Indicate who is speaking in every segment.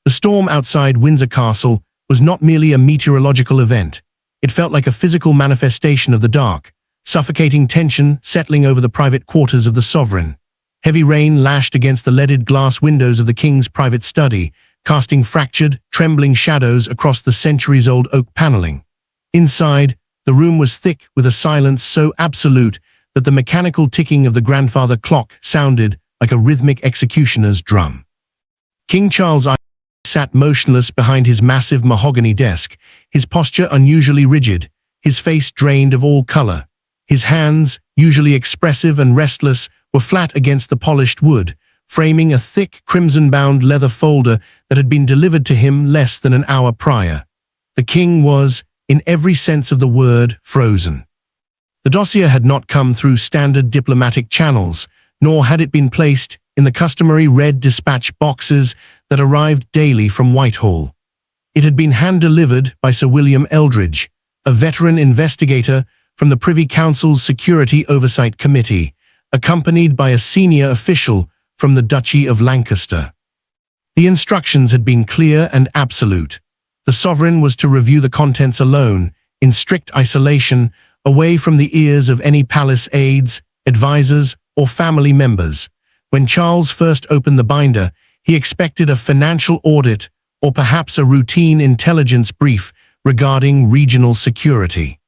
Speaker 1: The storm outside Windsor Castle was not merely a meteorological event. It felt like a physical manifestation of the dark, suffocating tension settling over the private quarters of the sovereign. Heavy rain lashed against the leaded glass windows of the king's private study, casting fractured, trembling shadows across the centuries-old oak paneling. Inside, the room was thick with a silence so absolute that the mechanical ticking of the grandfather clock sounded like a rhythmic executioner's drum. King Charles sat motionless behind his massive mahogany desk, his posture unusually rigid, his face drained of all color. His hands, usually expressive and restless, were flat against the polished wood, framing a thick, crimson-bound leather folder that had been delivered to him less than an hour prior. The king was, in every sense of the word, frozen. The dossier had not come through standard diplomatic channels, nor had it been placed in the customary red dispatch boxes that arrived daily from Whitehall. It had been hand-delivered by Sir William Eldridge, a veteran investigator from the Privy Council's Security Oversight Committee, accompanied by a senior official from the Duchy of Lancaster. The instructions had been clear and absolute. The sovereign was to review the contents alone, in strict isolation, away from the ears of any palace aides, advisors, or family members. When Charles first opened the binder, he expected a financial audit or perhaps a routine intelligence brief regarding regional security.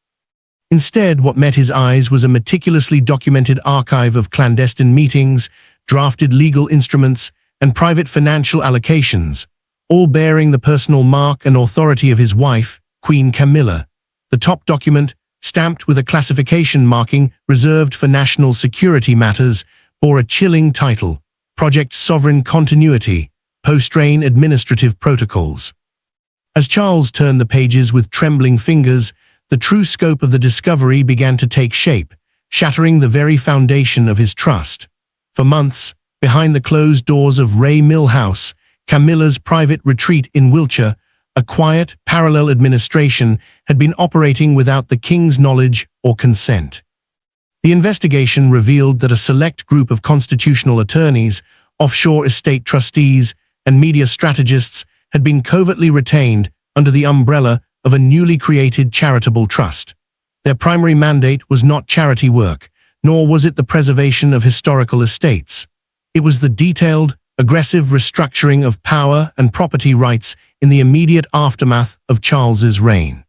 Speaker 1: Instead, what met his eyes was a meticulously documented archive of clandestine meetings, drafted legal instruments, and private financial allocations, all bearing the personal mark and authority of his wife, Queen Camilla. The top document, stamped with a classification marking reserved for national security matters, bore a chilling title: Project Sovereign Continuity, Post-Reign Administrative Protocols. As Charles turned the pages with trembling fingers, the true scope of the discovery began to take shape, shattering the very foundation of his trust. For months, behind the closed doors of Ray Mill House, Camilla's private retreat in Wiltshire, a quiet, parallel administration had been operating without the king's knowledge or consent. The investigation revealed that a select group of constitutional attorneys, offshore estate trustees, and media strategists had been covertly retained under the umbrella of a newly created charitable trust. Their primary mandate was not charity work, nor was it the preservation of historical estates. It was the detailed, aggressive restructuring of power and property rights in the immediate aftermath of Charles's reign.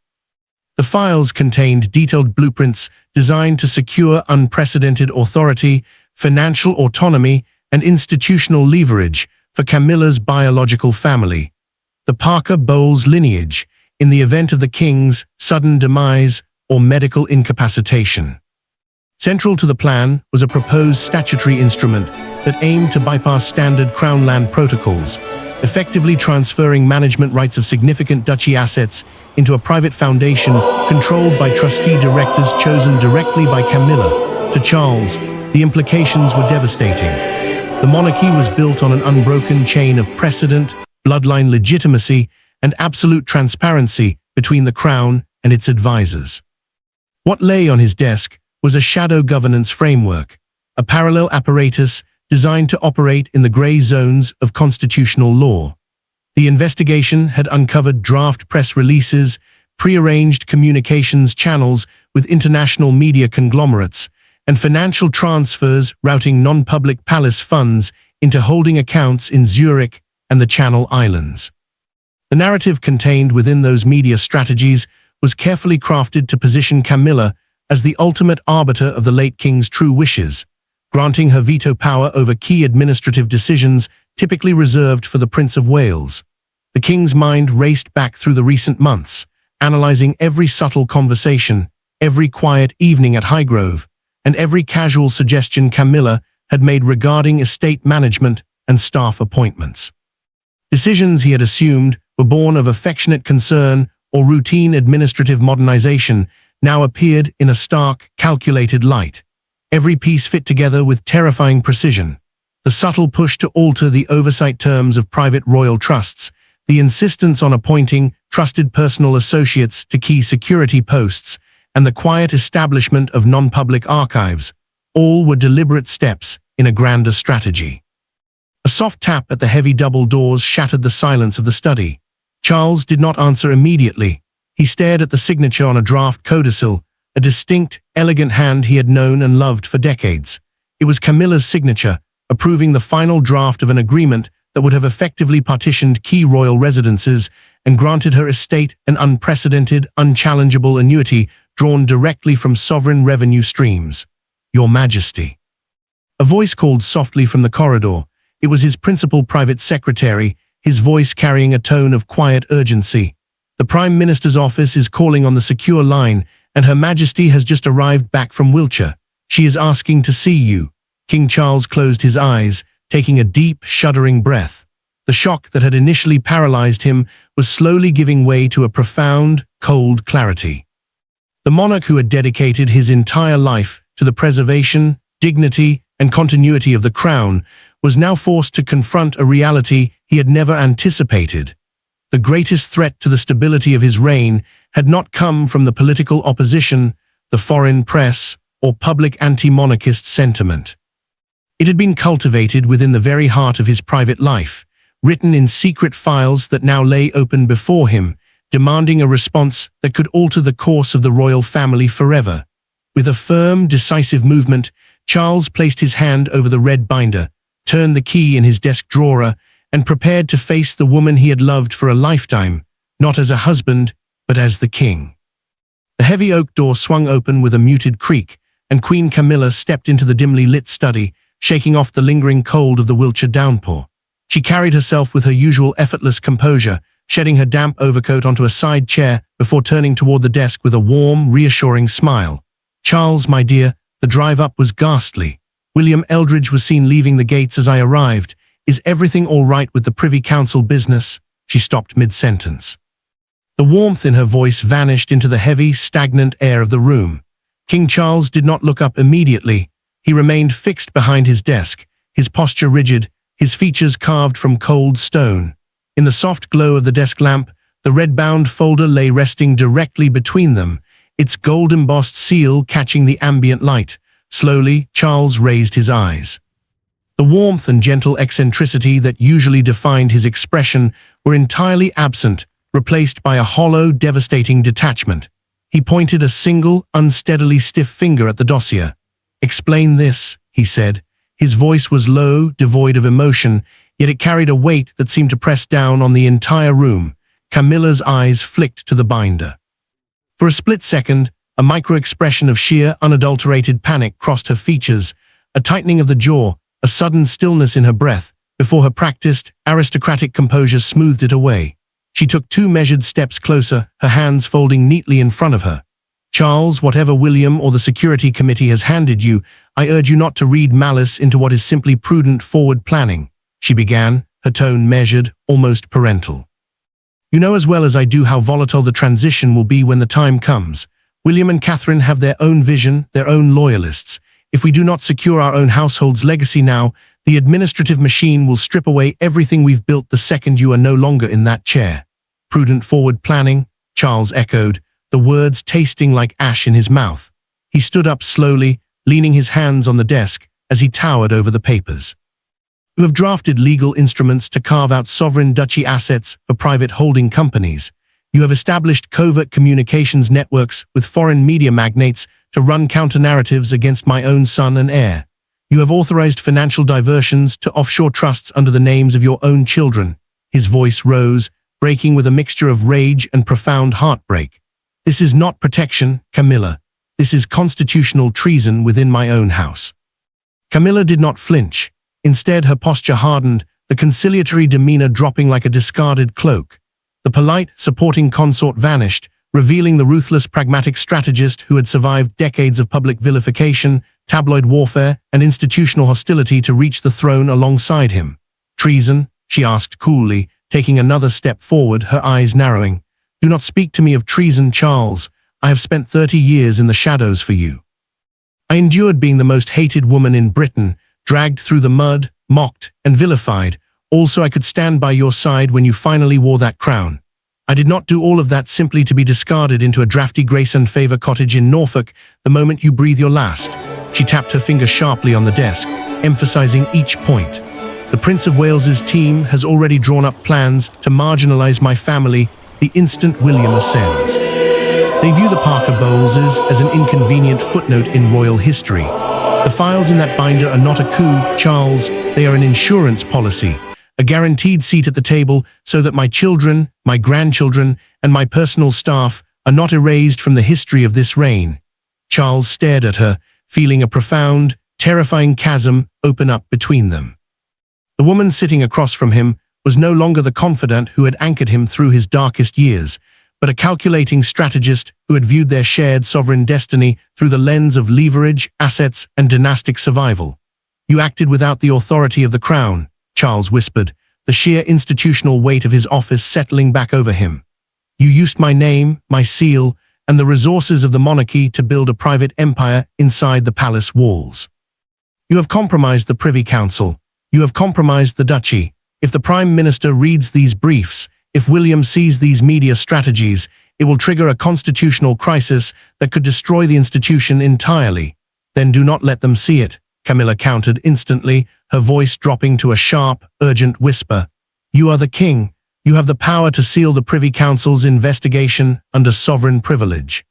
Speaker 1: The files contained detailed blueprints designed to secure unprecedented authority, financial autonomy, and institutional leverage for Camilla's biological family, the Parker Bowles lineage, in the event of the king's sudden demise or medical incapacitation. Central to the plan was a proposed statutory instrument that aimed to bypass standard Crown land protocols, effectively transferring management rights of significant duchy assets into a private foundation controlled by trustee directors chosen directly by Camilla. To Charles, the implications were devastating. The monarchy was built on an unbroken chain of precedent, bloodline legitimacy, and absolute transparency between the Crown and its advisors. What lay on his desk was a shadow governance framework, a parallel apparatus designed to operate in the grey zones of constitutional law. The investigation had uncovered draft press releases, prearranged communications channels with international media conglomerates, and financial transfers routing non-public palace funds into holding accounts in Zurich and the Channel Islands. The narrative contained within those media strategies was carefully crafted to position Camilla as the ultimate arbiter of the late king's true wishes, granting her veto power over key administrative decisions typically reserved for the Prince of Wales. The king's mind raced back through the recent months, analyzing every subtle conversation, every quiet evening at Highgrove, and every casual suggestion Camilla had made regarding estate management and staff appointments. Decisions he had assumed were born of affectionate concern or routine administrative modernization now appeared in a stark, calculated light. Every piece fit together with terrifying precision. The subtle push to alter the oversight terms of private royal trusts, the insistence on appointing trusted personal associates to key security posts, and the quiet establishment of non-public archives, all were deliberate steps in a grander strategy. A soft tap at the heavy double doors shattered the silence of the study. Charles did not answer immediately. He stared at the signature on a draft codicil, a distinct, elegant hand he had known and loved for decades. It was Camilla's signature, approving the final draft of an agreement that would have effectively partitioned key royal residences and granted her estate an unprecedented, unchallengeable annuity drawn directly from sovereign revenue streams. "Your Majesty." A voice called softly from the corridor. It was his principal private secretary, his voice carrying a tone of quiet urgency. "The Prime Minister's office is calling on the secure line, and Her Majesty has just arrived back from Wiltshire. She is asking to see you." King Charles closed his eyes, taking a deep, shuddering breath. The shock that had initially paralyzed him was slowly giving way to a profound, cold clarity. The monarch who had dedicated his entire life to the preservation, dignity, and continuity of the crown was now forced to confront a reality he had never anticipated. The greatest threat to the stability of his reign had not come from the political opposition, the foreign press, or public anti-monarchist sentiment. It had been cultivated within the very heart of his private life, written in secret files that now lay open before him, demanding a response that could alter the course of the royal family forever. With a firm, decisive movement, Charles placed his hand over the red binder, turned the key in his desk drawer, and prepared to face the woman he had loved for a lifetime, not as a husband, but as the king. The heavy oak door swung open with a muted creak, and Queen Camilla stepped into the dimly lit study, shaking off the lingering cold of the Wiltshire downpour. She carried herself with her usual effortless composure, shedding her damp overcoat onto a side chair before turning toward the desk with a warm, reassuring smile. "Charles, my dear," the drive up was ghastly. "William Eldridge was seen leaving the gates as I arrived. Is everything all right with the Privy Council business?" She stopped mid-sentence. The warmth in her voice vanished into the heavy, stagnant air of the room. King Charles did not look up immediately. He remained fixed behind his desk, his posture rigid, his features carved from cold stone. In the soft glow of the desk lamp, the red-bound folder lay resting directly between them, its gold-embossed seal catching the ambient light. Slowly, Charles raised his eyes. The warmth and gentle eccentricity that usually defined his expression were entirely absent, replaced by a hollow, devastating detachment. He pointed a single, unsteadily stiff finger at the dossier. "Explain this," he said. His voice was low, devoid of emotion, yet it carried a weight that seemed to press down on the entire room. Camilla's eyes flicked to the binder. For a split second, a micro-expression of sheer, unadulterated panic crossed her features, a tightening of the jaw, a sudden stillness in her breath, before her practiced, aristocratic composure smoothed it away. She took 2 measured steps closer, her hands folding neatly in front of her. "Charles, whatever William or the Security Committee has handed you, I urge you not to read malice into what is simply prudent forward planning," she began, her tone measured, almost parental. "You know as well as I do how volatile the transition will be when the time comes. William and Catherine have their own vision, their own loyalists. If we do not secure our own household's legacy now, the administrative machine will strip away everything we've built the second you are no longer in that chair." "Prudent forward planning," Charles echoed, the words tasting like ash in his mouth. He stood up slowly, leaning his hands on the desk as he towered over the papers. "You have drafted legal instruments to carve out sovereign duchy assets for private holding companies. You have established covert communications networks with foreign media magnates to run counter-narratives against my own son and heir. You have authorized financial diversions to offshore trusts under the names of your own children." His voice rose, breaking with a mixture of rage and profound heartbreak. "This is not protection, Camilla. This is constitutional treason within my own house." Camilla did not flinch. Instead, her posture hardened, the conciliatory demeanor dropping like a discarded cloak. The polite, supporting consort vanished, revealing the ruthless, pragmatic strategist who had survived decades of public vilification, tabloid warfare, and institutional hostility to reach the throne alongside him. "Treason?" she asked coolly, taking another step forward, her eyes narrowing. "Do not speak to me of treason, Charles. I have spent 30 years in the shadows for you. I endured being the most hated woman in Britain, dragged through the mud, mocked, and vilified, all so I could stand by your side when you finally wore that crown. I did not do all of that simply to be discarded into a drafty grace and favor cottage in Norfolk the moment you breathe your last." She tapped her finger sharply on the desk, emphasizing each point. The Prince of Wales's team has already drawn up plans to marginalize my family the instant William ascends. They view the Parker Bowleses as an inconvenient footnote in royal history. The files in that binder are not a coup, Charles, they are an insurance policy, a guaranteed seat at the table so that my children, my grandchildren, and my personal staff are not erased from the history of this reign. Charles stared at her, feeling a profound, terrifying chasm open up between them. The woman sitting across from him was no longer the confidant who had anchored him through his darkest years, but a calculating strategist who had viewed their shared sovereign destiny through the lens of leverage, assets, and dynastic survival. You acted without the authority of the crown, Charles whispered, the sheer institutional weight of his office settling back over him. You used my name, my seal, and the resources of the monarchy to build a private empire inside the palace walls. You have compromised the Privy Council. You have compromised the duchy. If the Prime Minister reads these briefs, if William sees these media strategies, it will trigger a constitutional crisis that could destroy the institution entirely. Then do not let them see it, Camilla countered instantly, her voice dropping to a sharp, urgent whisper. You are the king. You have the power to seal the Privy Council's investigation under sovereign privilege.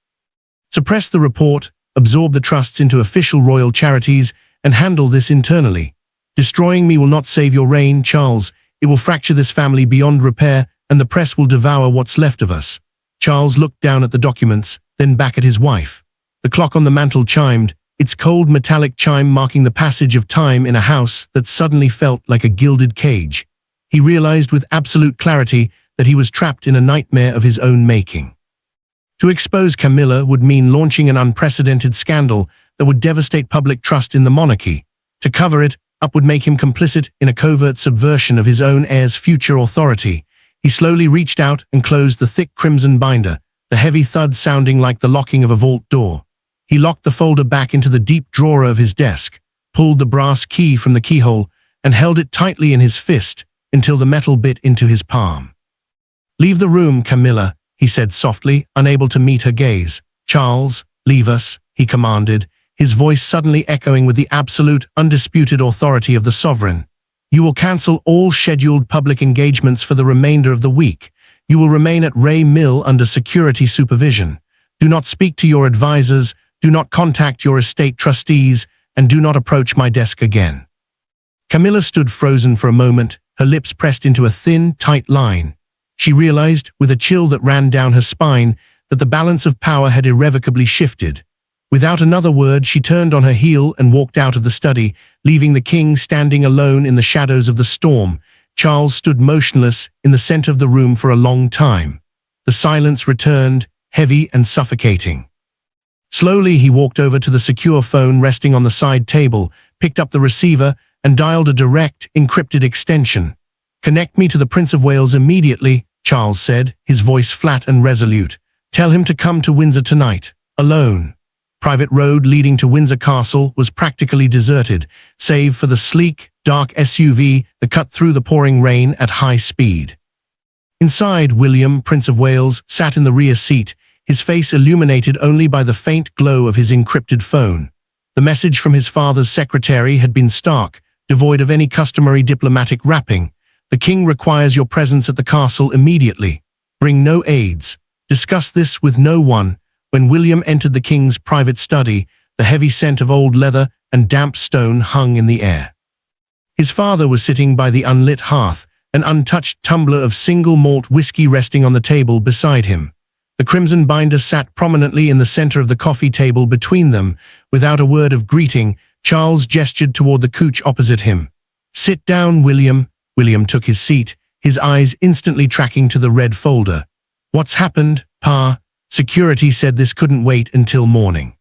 Speaker 1: Suppress the report, absorb the trusts into official royal charities, and handle this internally. Destroying me will not save your reign, Charles. It will fracture this family beyond repair, and the press will devour what's left of us. Charles looked down at the documents, then back at his wife. The clock on the mantel chimed, its cold metallic chime marking the passage of time in a house that suddenly felt like a gilded cage. He realized with absolute clarity that he was trapped in a nightmare of his own making. To expose Camilla would mean launching an unprecedented scandal that would devastate public trust in the monarchy. To cover it up would make him complicit in a covert subversion of his own heir's future authority. He slowly reached out and closed the thick crimson binder, the heavy thud sounding like the locking of a vault door. He locked the folder back into the deep drawer of his desk, pulled the brass key from the keyhole, and held it tightly in his fist until the metal bit into his palm. Leave the room, Camilla, he said softly, unable to meet her gaze. Charles, leave us, he commanded, his voice suddenly echoing with the absolute, undisputed authority of the sovereign. You will cancel all scheduled public engagements for the remainder of the week. You will remain at Ray Mill under security supervision. Do not speak to your advisors, do not contact your estate trustees, and do not approach my desk again. Camilla stood frozen for a moment, her lips pressed into a thin, tight line. She realized, with a chill that ran down her spine, that the balance of power had irrevocably shifted. Without another word, she turned on her heel and walked out of the study, leaving the king standing alone in the shadows of the storm. Charles stood motionless in the center of the room for a long time. The silence returned, heavy and suffocating. Slowly, he walked over to the secure phone resting on the side table, picked up the receiver, and dialed a direct, encrypted extension. Connect me to the Prince of Wales immediately, Charles said, his voice flat and resolute. Tell him to come to Windsor tonight, alone. Private road leading to Windsor Castle was practically deserted, save for the sleek, dark SUV that cut through the pouring rain at high speed. Inside, William, Prince of Wales, sat in the rear seat, his face illuminated only by the faint glow of his encrypted phone. The message from his father's secretary had been stark, devoid of any customary diplomatic wrapping. The king requires your presence at the castle immediately. Bring no aides. Discuss this with no one. When William entered the king's private study, the heavy scent of old leather and damp stone hung in the air. His father was sitting by the unlit hearth, an untouched tumbler of single malt whiskey resting on the table beside him. The crimson binder sat prominently in the center of the coffee table between them. Without a word of greeting, Charles gestured toward the couch opposite him. Sit down, William. William took his seat, his eyes instantly tracking to the red folder. What's happened, Pa? Security said this couldn't wait until morning.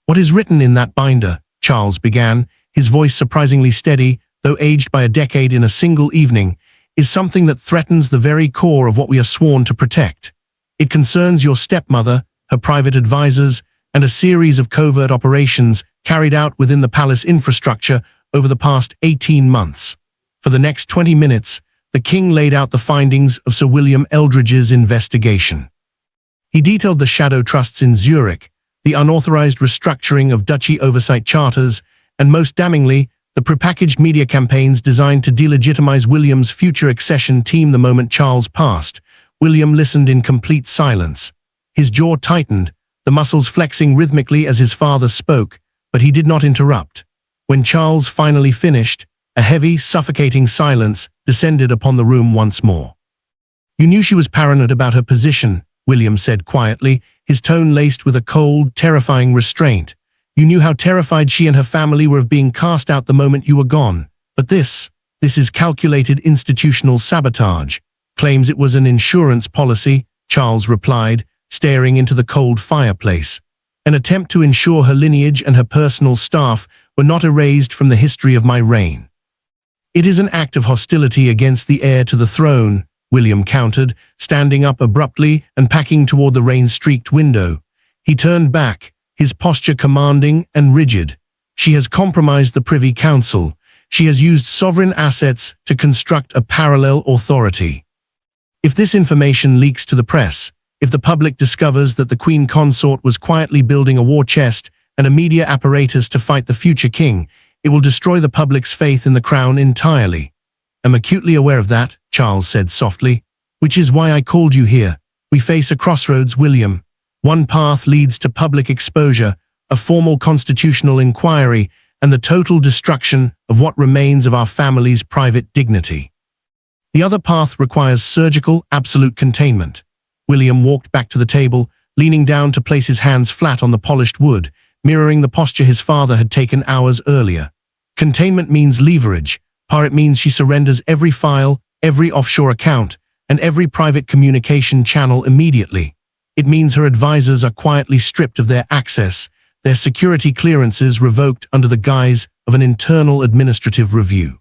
Speaker 1: What is written in that binder? Charles began, his voice surprisingly steady, though aged by a decade in a single evening, is something that threatens the very core of what we are sworn to protect. It concerns your stepmother, her private advisors, and a series of covert operations carried out within the palace infrastructure over the past 18 months. For the next 20 minutes, the king laid out the findings of Sir William Eldridge's investigation. He detailed the shadow trusts in Zurich, the unauthorized restructuring of duchy oversight charters, and most damningly, the prepackaged media campaigns designed to delegitimize William's future accession team. The moment Charles passed, William listened in complete silence. His jaw tightened, the muscles flexing rhythmically as his father spoke, but he did not interrupt. When Charles finally finished, a heavy, suffocating silence descended upon the room once more. "You knew she was paranoid about her position," William said quietly, his tone laced with a cold, terrifying restraint. "You knew how terrified she and her family were of being cast out the moment you were gone. But this is calculated institutional sabotage." "Claims it was an insurance policy," Charles replied, staring into the cold fireplace. "An attempt to ensure her lineage and her personal staff were not erased from the history of my reign." "It is an act of hostility against the heir to the throne," William countered, standing up abruptly and packing toward the rain-streaked window. He turned back, his posture commanding and rigid. "She has compromised the Privy Council. She has used sovereign assets to construct a parallel authority. If this information leaks to the press, if the public discovers that the Queen Consort was quietly building a war chest and a media apparatus to fight the future king, it will destroy the public's faith in the crown entirely." "I'm acutely aware of that," Charles said softly, "which is why I called you here. We face a crossroads, William. One path leads to public exposure, a formal constitutional inquiry, and the total destruction of what remains of our family's private dignity. The other path requires surgical, absolute containment." William walked back to the table, leaning down to place his hands flat on the polished wood, mirroring the posture his father had taken hours earlier. "Containment means leverage. It means she surrenders every file, every offshore account, and every private communication channel immediately. It means her advisors are quietly stripped of their access, their security clearances revoked under the guise of an internal administrative review."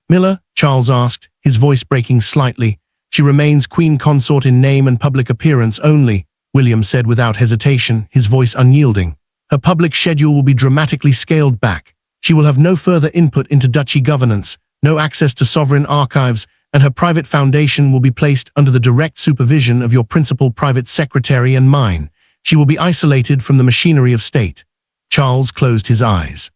Speaker 1: "Miller?" Charles asked, his voice breaking slightly. "She remains Queen Consort in name and public appearance only," William said without hesitation, his voice unyielding. "Her public schedule will be dramatically scaled back. She will have no further input into duchy governance, no access to sovereign archives, and her private foundation will be placed under the direct supervision of your principal private secretary and mine. She will be isolated from the machinery of state." Charles closed his eyes.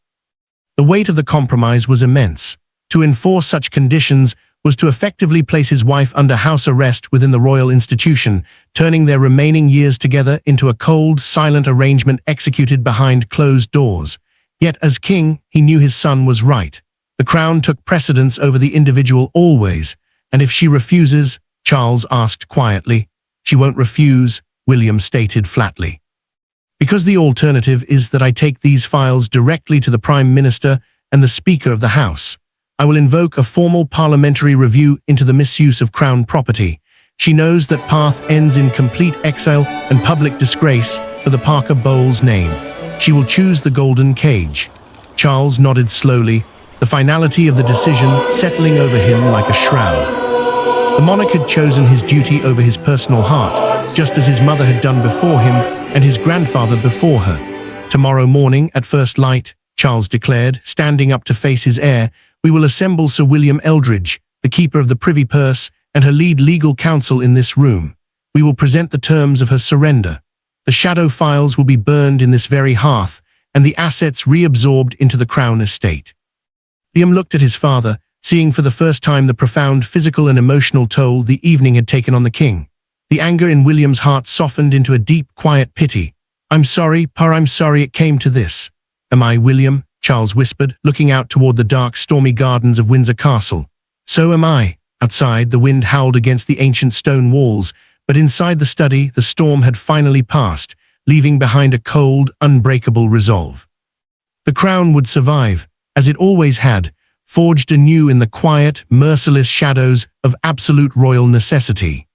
Speaker 1: The weight of the compromise was immense. To enforce such conditions was to effectively place his wife under house arrest within the royal institution, turning their remaining years together into a cold, silent arrangement executed behind closed doors. Yet as king, he knew his son was right. The crown took precedence over the individual always, and if she refuses, Charles asked quietly. "She won't refuse," William stated flatly. "Because the alternative is that I take these files directly to the Prime Minister and the Speaker of the House. I will invoke a formal parliamentary review into the misuse of crown property. She knows that path ends in complete exile and public disgrace for the Parker Bowles name. She will choose the golden cage." Charles nodded slowly, the finality of the decision settling over him like a shroud. The monarch had chosen his duty over his personal heart, just as his mother had done before him and his grandfather before her. "Tomorrow morning, at first light," Charles declared, standing up to face his heir, "we will assemble Sir William Eldridge, the keeper of the Privy Purse, and her lead legal counsel in this room. We will present the terms of her surrender. The shadow files will be burned in this very hearth, and the assets reabsorbed into the Crown estate." William looked at his father, seeing for the first time the profound physical and emotional toll the evening had taken on the king. The anger in William's heart softened into a deep, quiet pity. "I'm sorry, Pa, I'm sorry it came to this." "Am I, William?" Charles whispered, looking out toward the dark, stormy gardens of Windsor Castle. "So am I." Outside, the wind howled against the ancient stone walls, but inside the study, the storm had finally passed, leaving behind a cold, unbreakable resolve. The crown would survive, as it always had, forged anew in the quiet, merciless shadows of absolute royal necessity.